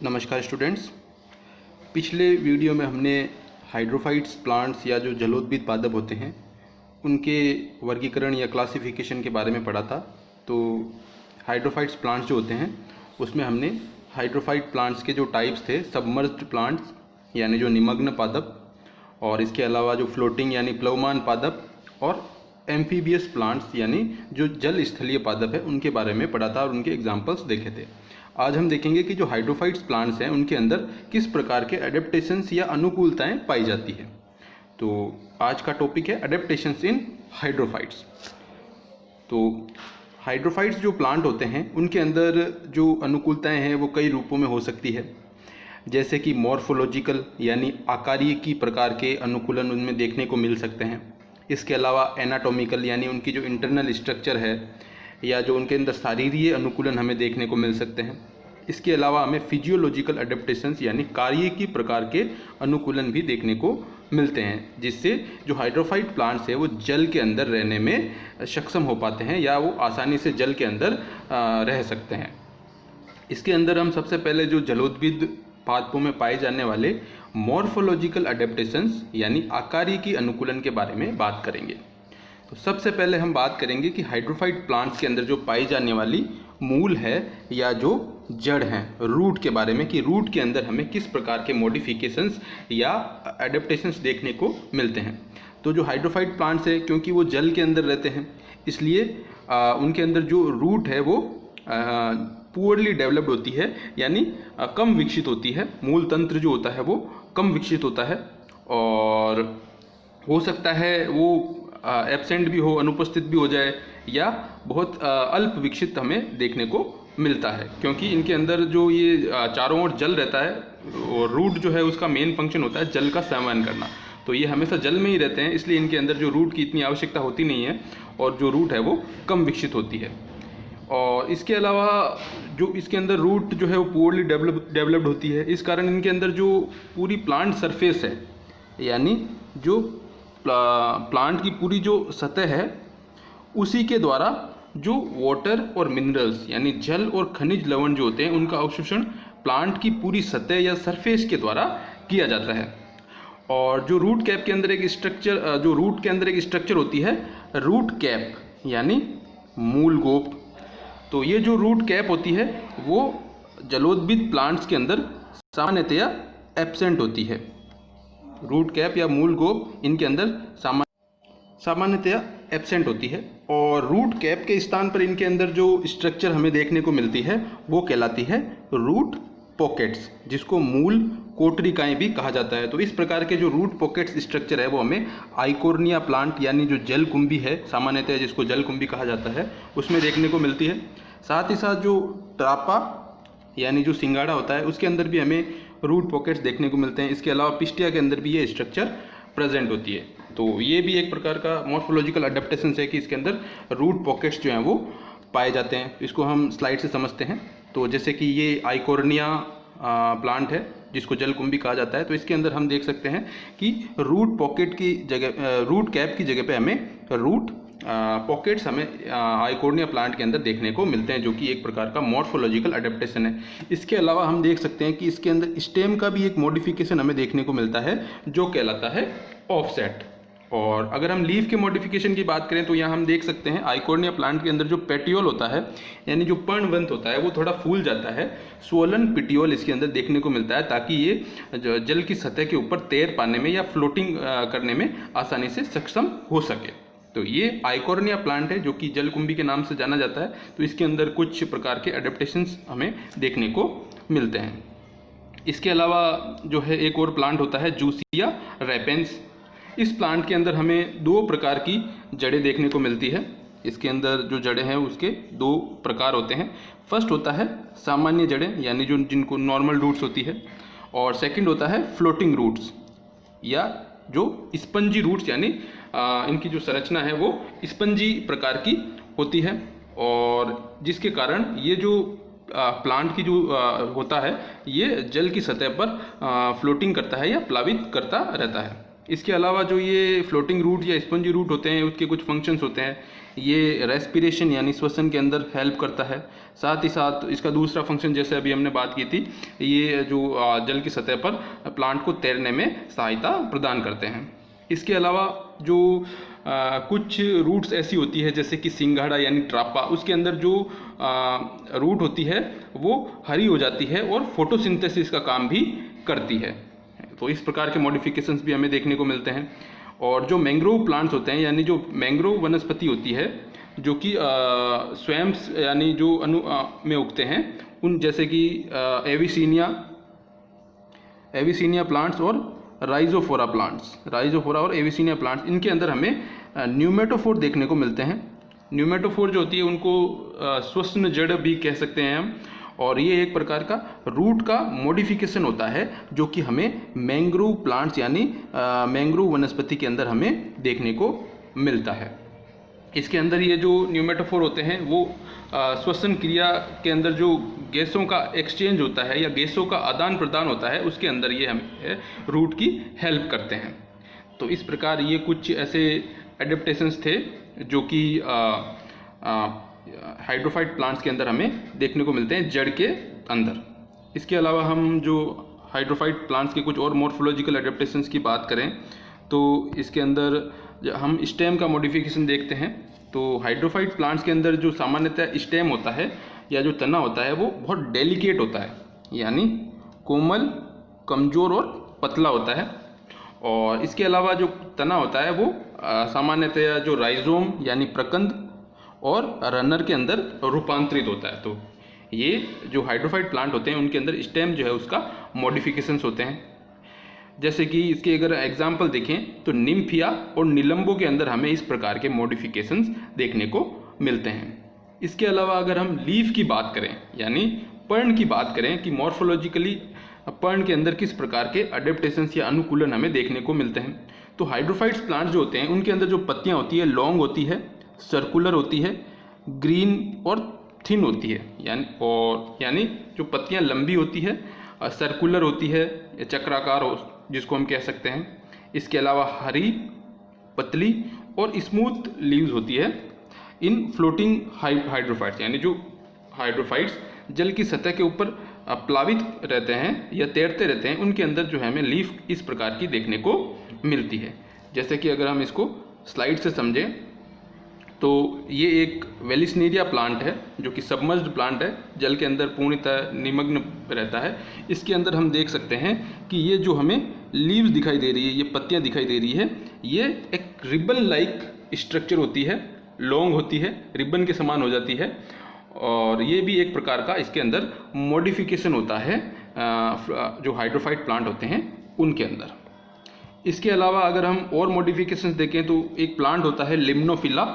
नमस्कार स्टूडेंट्स। पिछले वीडियो में हमने हाइड्रोफाइट्स प्लांट्स या जो जलोद्भिद पादप होते हैं उनके वर्गीकरण या क्लासिफिकेशन के बारे में पढ़ा था। तो हाइड्रोफाइट्स प्लांट्स जो होते हैं उसमें हमने हाइड्रोफाइट प्लांट्स के जो टाइप्स थे, सबमर्ज्ड प्लांट्स यानी जो निमग्न पादप, और इसके अलावा जो फ्लोटिंग यानी प्लवमान पादप, और एम्फीबियस प्लांट्स यानी जो जल स्थलीय पादप है उनके बारे में पढ़ा था और उनके एग्जाम्पल्स देखे थे। आज हम देखेंगे कि जो हाइड्रोफाइट्स प्लांट्स हैं उनके अंदर किस प्रकार के एडेप्टेशंस या अनुकूलताएं पाई जाती है। तो आज का टॉपिक है एडेप्टेशंस इन हाइड्रोफाइट्स। तो हाइड्रोफाइट्स जो प्लांट होते हैं उनके अंदर जो अनुकूलताएं हैं वो कई रूपों में हो सकती है, जैसे कि मॉर्फोलॉजिकल यानी आकारिकी प्रकार के अनुकूलन उनमें देखने को मिल सकते हैं। इसके अलावा एनाटॉमिकल यानी उनकी जो इंटरनल स्ट्रक्चर है या जो उनके अंदर शारीरिक अनुकूलन हमें देखने को मिल सकते हैं। इसके अलावा हमें फिजियोलॉजिकल एडेप्टेशंस यानी कार्यकी प्रकार के अनुकूलन भी देखने को मिलते हैं, जिससे जो हाइड्रोफाइट प्लांट्स है वो जल के अंदर रहने में सक्षम हो पाते हैं या वो आसानी से जल के अंदर रह सकते हैं। इसके अंदर हम सबसे पहले जो जलोद्भिद पादपों में पाए जाने वाले मॉर्फोलॉजिकल एडेप्टेशंस यानी आकारिकी अनुकूलन के बारे में बात करेंगे। तो सबसे पहले हम बात करेंगे कि हाइड्रोफाइट प्लांट्स के अंदर जो पाई जाने वाली मूल है या जो जड़ हैं, रूट के बारे में, कि रूट के अंदर हमें किस प्रकार के मॉडिफिकेशंस या एडेप्टेशंस देखने को मिलते हैं। तो जो हाइड्रोफाइट प्लांट्स है, क्योंकि वो जल के अंदर रहते हैं, इसलिए उनके अंदर जो रूट है वो पुअरली डेवलप्ड होती है यानी कम विकसित होती है। मूल तंत्र जो होता है वो कम विकसित होता है और हो सकता है वो एब्सेंट भी हो, अनुपस्थित भी हो जाए, या बहुत अल्प विकसित हमें देखने को मिलता है, क्योंकि इनके अंदर जो ये चारों ओर जल रहता है और रूट जो है उसका मेन फंक्शन होता है जल का संवहन करना। तो ये हमेशा जल में ही रहते हैं, इसलिए इनके अंदर जो रूट की इतनी आवश्यकता होती नहीं है और जो रूट है वो कम विकसित होती है। और इसके अलावा जो इसके अंदर रूट जो है वो पुअरली डेवलप्ड होती है। इस कारण इनके अंदर जो पूरी प्लांट सरफेस है यानी जो प्लांट की पूरी जो सतह है उसी के द्वारा जो वाटर और मिनरल्स यानी जल और खनिज लवण जो होते हैं उनका अवशोषण प्लांट की पूरी सतह या सरफेस के द्वारा किया जाता है। और जो रूट कैप के अंदर एक स्ट्रक्चर जो रूट के अंदर एक स्ट्रक्चर होती है रूट कैप यानी मूल गोप। तो ये जो रूट कैप होती है वो जलोद्भिद प्लांट्स के अंदर सामान्यतया एब्सेंट होती है। रूट कैप या मूल गोप इनके अंदर सामान्यतया एब्सेंट होती है और रूट कैप के स्थान पर इनके अंदर जो स्ट्रक्चर हमें देखने को मिलती है वो कहलाती है रूट पॉकेट्स, जिसको मूल कोटरिकाएं भी कहा जाता है। तो इस प्रकार के जो रूट पॉकेट्स स्ट्रक्चर है वो हमें आइकोर्निया प्लांट यानी जो जलकुंभी है, सामान्यतः जिसको जलकुंभी कहा जाता है, उसमें देखने को मिलती है। साथ ही साथ जो ट्रापा यानी जो सिंगाड़ा होता है उसके अंदर भी हमें रूट पॉकेट्स देखने को मिलते हैं। इसके अलावा पिस्टिया के अंदर भी ये स्ट्रक्चर प्रेजेंट होती है। तो ये भी एक प्रकार का मॉर्फोलॉजिकल एडेप्टेशन है कि इसके अंदर रूट पॉकेट्स जो हैं वो पाए जाते हैं। इसको हम स्लाइड से समझते हैं। तो जैसे कि ये आइकोर्निया प्लांट है जिसको जलकुंभी कहा जाता है, तो इसके अंदर हम देख सकते हैं कि रूट पॉकेट की जगह, रूट कैप की जगह पे हमें रूट पॉकेट्स हमें आइकोर्निया प्लांट के अंदर देखने को मिलते हैं, जो कि एक प्रकार का मॉर्फोलॉजिकल एडेप्टेशन है। इसके अलावा हम देख सकते हैं कि इसके अंदर स्टेम का भी एक मॉडिफिकेशन हमें देखने को मिलता है जो कहलाता है ऑफसेट। और अगर हम लीफ के मॉडिफिकेशन की बात करें तो यहाँ हम देख सकते हैं आइकोर्निया प्लांट के अंदर जो पेटियोल होता है यानी जो पर्णवंत होता है वो थोड़ा फूल जाता है। स्वोलन पिटियोल इसके अंदर देखने को मिलता है ताकि ये जल की सतह के ऊपर तैर पाने में या फ्लोटिंग करने में आसानी से सक्षम हो सके। तो ये आइकोर्निया प्लांट है जो कि जलकुंभी के नाम से जाना जाता है। तो इसके अंदर कुछ प्रकार के एडेप्टेशंस हमें देखने को मिलते हैं। इसके अलावा जो है एक और प्लांट होता है जूसिया रेपेंस। इस प्लांट के अंदर हमें दो प्रकार की जड़ें देखने को मिलती है। इसके अंदर जो जड़ें हैं उसके दो प्रकार होते हैं। फर्स्ट होता है सामान्य जड़ें यानी जो जिनको नॉर्मल रूट्स होती है, और सेकंड होता है फ्लोटिंग रूट्स या जो स्पंजी रूट्स यानी इनकी जो संरचना है वो स्पंजी प्रकार की होती है, और जिसके कारण ये जो प्लांट की जो होता है ये जल की सतह पर फ्लोटिंग करता है या प्लावित करता रहता है। इसके अलावा जो ये फ्लोटिंग रूट या स्पंजी रूट होते हैं उसके कुछ फंक्शंस होते हैं। ये रेस्पिरेशन यानी श्वसन के अंदर हेल्प करता है। साथ ही साथ इसका दूसरा फंक्शन, जैसे अभी हमने बात की थी, ये जो जल की सतह पर प्लांट को तैरने में सहायता प्रदान करते हैं। इसके अलावा जो कुछ रूट्स ऐसी होती है जैसे कि सिंघाड़ा यानी ट्रापा, उसके अंदर जो रूट होती है वो हरी हो जाती है और फोटोसिंथेसिस का काम भी करती है। तो इस प्रकार के मॉडिफिकेशंस भी हमें देखने को मिलते हैं। और जो मैंग्रोव प्लांट्स होते हैं यानी जो मैंग्रोव वनस्पति होती है जो कि स्वयं यानी जो में उगते हैं, उन जैसे कि एविसीनिया प्लांट्स और राइजोफोरा और एविसीनिया प्लांट्स, इनके अंदर हमें न्यूमेटोफोर देखने को मिलते हैं। न्यूमेटोफोर जो होती है उनको श्वसन जड़ भी कह सकते हैं हम, और ये एक प्रकार का रूट का मॉडिफिकेशन होता है जो कि हमें मैंग्रोव प्लांट्स यानी मैंग्रोव वनस्पति के अंदर हमें देखने को मिलता है। इसके अंदर ये जो न्यूमेटोफोर होते हैं वो श्वसन क्रिया के अंदर जो गैसों का एक्सचेंज होता है या गैसों का आदान प्रदान होता है, उसके अंदर ये हमें रूट की हेल्प करते हैं। तो इस प्रकार ये कुछ ऐसे एडेप्टेशंस थे जो कि हाइड्रोफाइट प्लांट्स के अंदर हमें देखने को मिलते हैं जड़ के अंदर। इसके अलावा हम जो हाइड्रोफाइट प्लांट्स के कुछ और मॉर्फोलॉजिकल एडेप्टेशंस की बात करें तो इसके अंदर हम स्टेम का मॉडिफिकेशन देखते हैं। तो हाइड्रोफाइट प्लांट्स के अंदर जो सामान्यतः स्टेम होता है या जो तना होता है वो बहुत डेलिकेट होता है, यानी कोमल, कमज़ोर और पतला होता है। और इसके अलावा जो तना होता है वो सामान्यतया जो राइजोम यानी प्रकंद और रनर के अंदर रूपांतरित होता है। तो ये जो हाइड्रोफाइट प्लांट होते हैं उनके अंदर स्टेम जो है उसका मॉडिफिकेशंस होते हैं। जैसे कि इसके अगर एग्जाम्पल देखें तो निम्फिया और निलंबो के अंदर हमें इस प्रकार के मॉडिफिकेशंस देखने को मिलते हैं। इसके अलावा अगर हम लीफ की बात करें यानी पर्ण की बात करें कि मॉर्फोलॉजिकली पर्ण के अंदर किस प्रकार के अडेप्टेशंस या अनुकूलन हमें देखने को मिलते हैं, तो हाइड्रोफाइट्स प्लांट्स जो होते हैं उनके अंदर जो पत्तियां होती है लॉन्ग होती है, सर्कुलर होती है, ग्रीन और थिन होती है, यानी जो पत्तियां लंबी होती है, सर्कुलर होती है, चक्राकार हो जिसको हम कह सकते हैं। इसके अलावा हरी, पतली और स्मूथ लीव्स होती है इन फ्लोटिंग हाइड्रोफाइट्स, यानी जो हाइड्रोफाइट्स जल की सतह के ऊपर प्लावित रहते हैं या तैरते रहते हैं, उनके अंदर जो है हमें लीफ इस प्रकार की देखने को मिलती है। जैसे कि अगर हम इसको स्लाइड से समझें तो ये एक वेलिस्नेरिया प्लांट है जो कि सबमर्ज्ड प्लांट है, जल के अंदर पूर्णतः निमग्न रहता है। इसके अंदर हम देख सकते हैं कि ये जो हमें लीव्स दिखाई दे रही है, ये पत्तियां दिखाई दे रही है, ये एक रिबन लाइक स्ट्रक्चर होती है, लॉन्ग होती है, रिबन के समान हो जाती है। और ये भी एक प्रकार का इसके अंदर मॉडिफिकेशन होता है जो हाइड्रोफाइट प्लांट होते हैं उनके अंदर। इसके अलावा अगर हम और मॉडिफिकेशंस देखें तो एक प्लांट होता है लिम्नोफिला।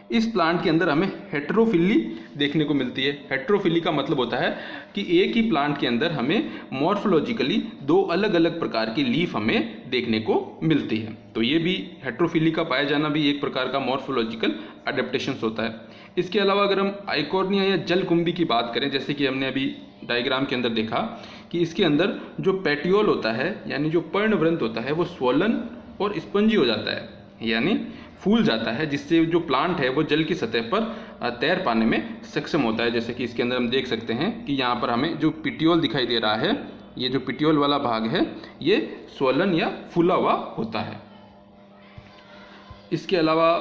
इस प्लांट के अंदर हमें हेटेरोफिली देखने को मिलती है। हेटेरोफिली का मतलब होता है कि एक ही प्लांट के अंदर हमें मॉर्फोलॉजिकली दो अलग अलग प्रकार की लीफ हमें देखने को मिलती है। तो ये भी हेटेरोफिली का पाया जाना भी एक प्रकार का मॉर्फोलॉजिकल अडेप्टेशंस होता है। इसके अलावा अगर हम आइकॉर्निया या जलकुंभी की बात करें, जैसे कि हमने अभी डायग्राम के अंदर देखा कि इसके अंदर जो पेटियोल होता है यानी जो पर्णवृंत होता है वो स्वोलन और स्पंजी हो जाता है, यानी फूल जाता है, जिससे जो प्लांट है वो जल की सतह पर तैर पाने में सक्षम होता है। जैसे कि इसके अंदर हम देख सकते हैं कि यहाँ पर हमें जो पिटियोल दिखाई दे रहा है, ये जो पिटियोल वाला भाग है ये स्वोलन या फूला हुआ होता है। इसके अलावा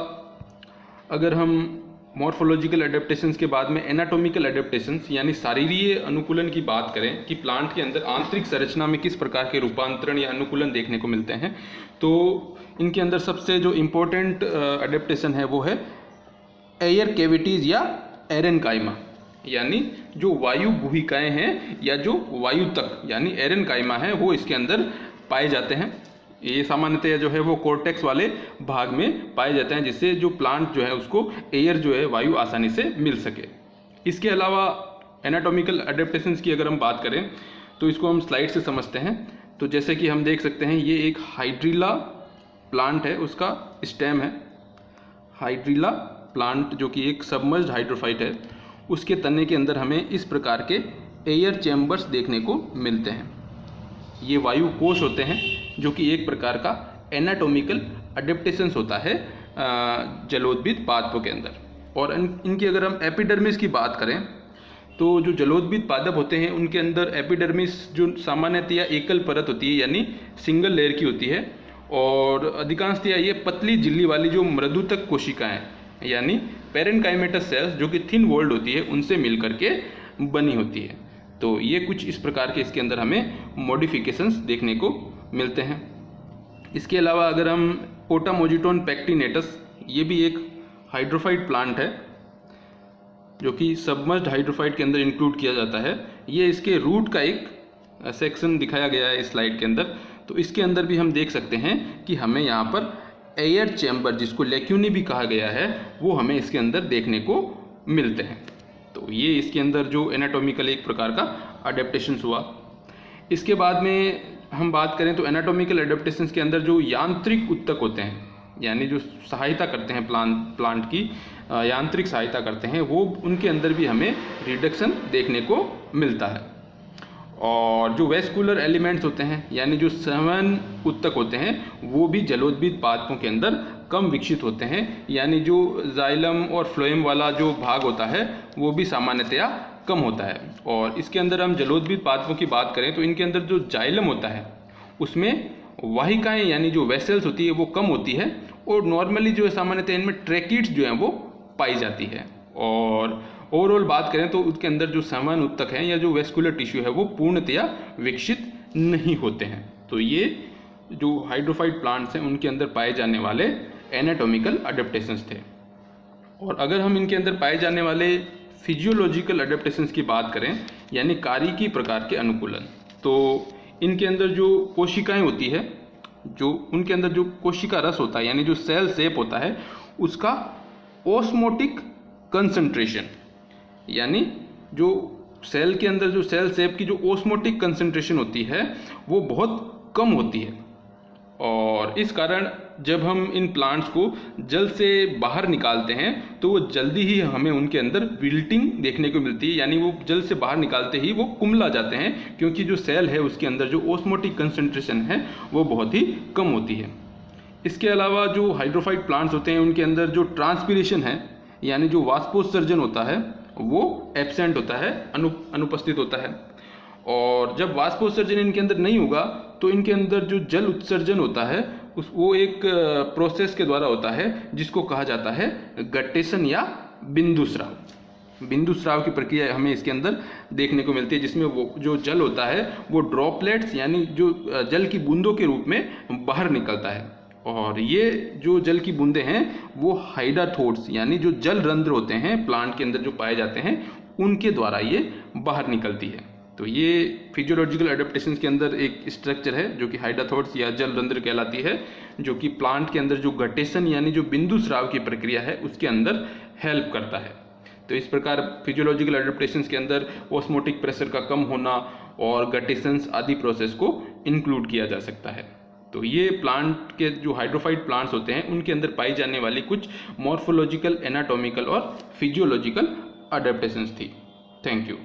अगर हम मॉर्फोलॉजिकल एडेप्टेशंस के बाद में एनाटॉमिकल एडेप्टेशंस यानी शारीरिक अनुकूलन की बात करें कि प्लांट के अंदर आंतरिक संरचना में किस प्रकार के रूपांतरण या अनुकूलन देखने को मिलते हैं, तो इनके अंदर सबसे जो इम्पोर्टेंट एडेप्टेशन है वो है एयर कैविटीज़ या एरेनकाइमा, यानी जो वायु गुहिकाएँ हैं या जो वायुतक यानी एरेनकाइमा है वो इसके अंदर पाए जाते हैं। ये सामान्यतः जो है वो कोर्टेक्स वाले भाग में पाए जाते हैं, जिससे जो प्लांट जो है उसको एयर जो है वायु आसानी से मिल सके। इसके अलावा एनाटॉमिकल एडेप्टेशंस की अगर हम बात करें तो इसको हम स्लाइड से समझते हैं। तो जैसे कि हम देख सकते हैं ये एक हाइड्रिला प्लांट है, उसका स्टेम है। हाइड्रिला प्लांट जो कि एक सबमर्ज्ड हाइड्रोफाइट है, उसके तने के अंदर हमें इस प्रकार के एयर चैम्बर्स देखने को मिलते हैं। ये वायु कोश होते हैं जो कि एक प्रकार का एनाटॉमिकल अडेप्टेशंस होता है जलोदबिद पादपों के अंदर। और इनकी अगर हम एपिडर्मिस की बात करें तो जो जलोदबिद पादप होते हैं उनके अंदर एपिडर्मिस जो सामान्यतया एकल परत होती है यानी सिंगल लेयर की होती है, और अधिकांशतया ये पतली झिल्ली वाली जो मृदुतक कोशिकाएं यानी पेरेन्काइमेटस सेल्स जो कि थिन वॉल्ड होती है उनसे मिल करके बनी होती है। तो ये कुछ इस प्रकार के इसके अंदर हमें मॉडिफिकेशंस देखने को मिलते हैं। इसके अलावा अगर हम पोटामोजिटोन पैक्टिनेटस, ये भी एक हाइड्रोफाइट प्लांट है जो कि सबमर्ज्ड हाइड्रोफाइट के अंदर इंक्लूड किया जाता है। ये इसके रूट का एक सेक्शन दिखाया गया है इस स्लाइड के अंदर। तो इसके अंदर भी हम देख सकते हैं कि हमें यहाँ पर एयर चैम्बर, जिसको लेक्यूनी भी कहा गया है, वो हमें इसके अंदर देखने को मिलते हैं। तो ये इसके अंदर जो एनाटॉमिकल एक प्रकार का अडेप्टेशंस हुआ। इसके बाद में हम बात करें तो एनाटॉमिकल अडेप्टेशंस के अंदर जो यांत्रिक उत्तक होते हैं यानी जो सहायता करते हैं प्लांट की यांत्रिक सहायता करते हैं, वो उनके अंदर भी हमें रिडक्शन देखने को मिलता है। और जो वेस्कुलर एलिमेंट्स होते हैं यानी जो संवहन उत्तक होते हैं वो भी जलोदबिद पादपों के अंदर कम विकसित होते हैं, यानी जो जाइलम और फ्लोएम वाला जो भाग होता है वो भी सामान्यतया कम होता है। और इसके अंदर हम जलोदबिद पादपों की बात करें तो इनके अंदर जो जाइलम होता है उसमें वाहिकाएं यानी जो वेसल्स होती है वो कम होती है, और नॉर्मली जो है सामान्यतः इनमें ट्रैकिड्स जो हैं वो पाई जाती है। और ओवरऑल बात करें तो उसके अंदर जो संवहन उत्तक हैं या जो वेस्कुलर टिश्यू है वो पूर्णतया विकसित नहीं होते हैं। तो ये जो हाइड्रोफाइट प्लांट्स हैं उनके अंदर पाए जाने वाले एनाटॉमिकल अडेप्टेशंस थे। और अगर हम इनके अंदर पाए जाने वाले फिजियोलॉजिकल अडेप्टेशंस की बात करें यानी कारिकी प्रकार के अनुकूलन, तो इनके अंदर जो कोशिकाएं होती है, जो उनके अंदर जो कोशिका रस होता है यानी जो सेल शेप होता है उसका ऑस्मोटिक कंसंट्रेशन, यानी जो सेल के अंदर जो सेल शेप की जो ऑस्मोटिक कंसंट्रेशन होती है वो बहुत कम होती है। और इस कारण जब हम इन प्लांट्स को जल से बाहर निकालते हैं तो वो जल्दी ही हमें उनके अंदर विल्टिंग देखने को मिलती है, यानी वो जल से बाहर निकालते ही वो कुम्हला जाते हैं, क्योंकि जो सेल है उसके अंदर जो ऑस्मोटिक कंसंट्रेशन है वो बहुत ही कम होती है। इसके अलावा जो हाइड्रोफाइट प्लांट्स होते हैं उनके अंदर जो ट्रांसपीरेशन है यानी जो वाष्पोत्सर्जन होता है वो एब्सेंट होता है, अनुपस्थित होता है। और जब वाष्पोत्सर्जन इनके अंदर नहीं होगा तो इनके अंदर जो जल उत्सर्जन होता है वो एक प्रोसेस के द्वारा होता है जिसको कहा जाता है गट्टेशन या बिंदुस्राव। बिंदुस्राव की प्रक्रिया हमें इसके अंदर देखने को मिलती है, जिसमें वो जो जल होता है वो ड्रॉपलेट्स यानी जो जल की बूंदों के रूप में बाहर निकलता है। और ये जो जल की बूंदें हैं वो हाइडाथोड्स यानी जो जल रंध्र होते हैं प्लांट के अंदर जो पाए जाते हैं उनके द्वारा ये बाहर निकलती है। तो ये फिजियोलॉजिकल एडेप्टेशंस के अंदर एक स्ट्रक्चर है जो कि हाइडाथोड्स या जल रंध्र कहलाती है, जो कि प्लांट के अंदर जो गटेशन यानी जो बिंदु स्राव की प्रक्रिया है उसके अंदर हेल्प करता है। तो इस प्रकार फिजियोलॉजिकल एडेप्टेशंस के अंदर ऑस्मोटिक प्रेशर का कम होना और गटेशंस आदि प्रोसेस को इंक्लूड किया जा सकता है। तो ये प्लांट के जो हाइड्रोफाइट प्लांट्स होते हैं उनके अंदर पाई जाने वाली कुछ मॉर्फोलॉजिकल, एनाटॉमिकल और फिजियोलॉजिकल अडेप्टेशंस थी। Thank you.